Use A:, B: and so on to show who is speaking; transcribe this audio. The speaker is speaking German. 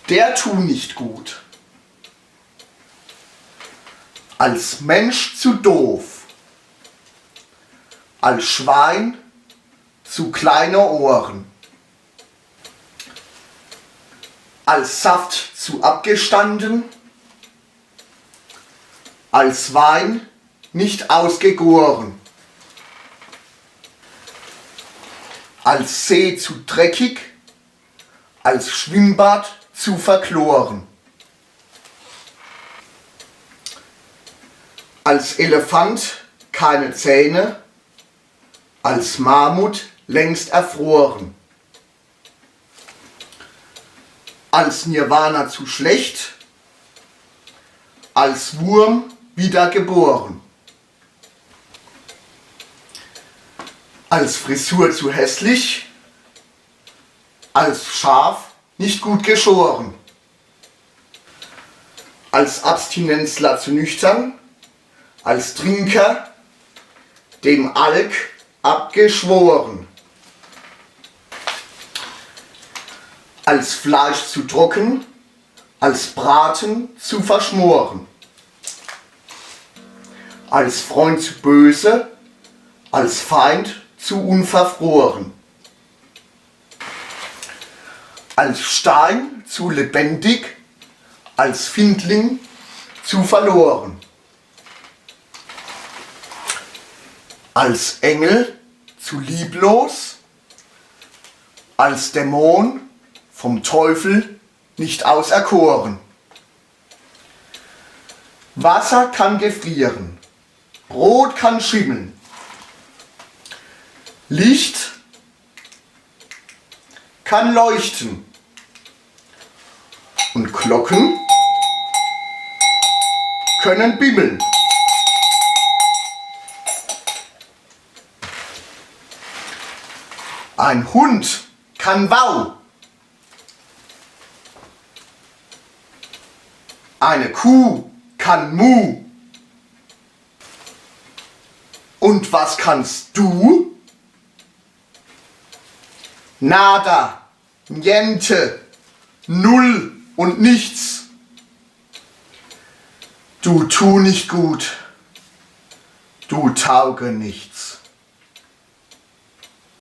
A: der tu nicht gut. Als Mensch zu doof, als Schwein zu kleine Ohren, als Saft zu abgestanden, als Wein nicht ausgegoren, als See zu dreckig, als Schwimmbad zu verkloren, als Elefant keine Zähne, als Mammut längst erfroren, als Nirvana zu schlecht, als Wurm wiedergeboren, als Frisur zu hässlich, als Schaf nicht gut geschoren, als Abstinenzler zu nüchtern, als Trinker dem Alk abgeschworen, als Fleisch zu trocken, als Braten zu verschmoren, als Freund zu böse, als Feind zu unverfroren, als Stein zu lebendig, als Findling zu verloren, als Engel zu lieblos, als Dämon vom Teufel nicht auserkoren. Wasser kann gefrieren, Brot kann schimmeln, Licht kann leuchten und Glocken können bimmeln. Ein Hund kann wow, eine Kuh kann mu. Und was kannst du? Nada, niente, null und nichts. Du tu nicht gut, du tauge nichts.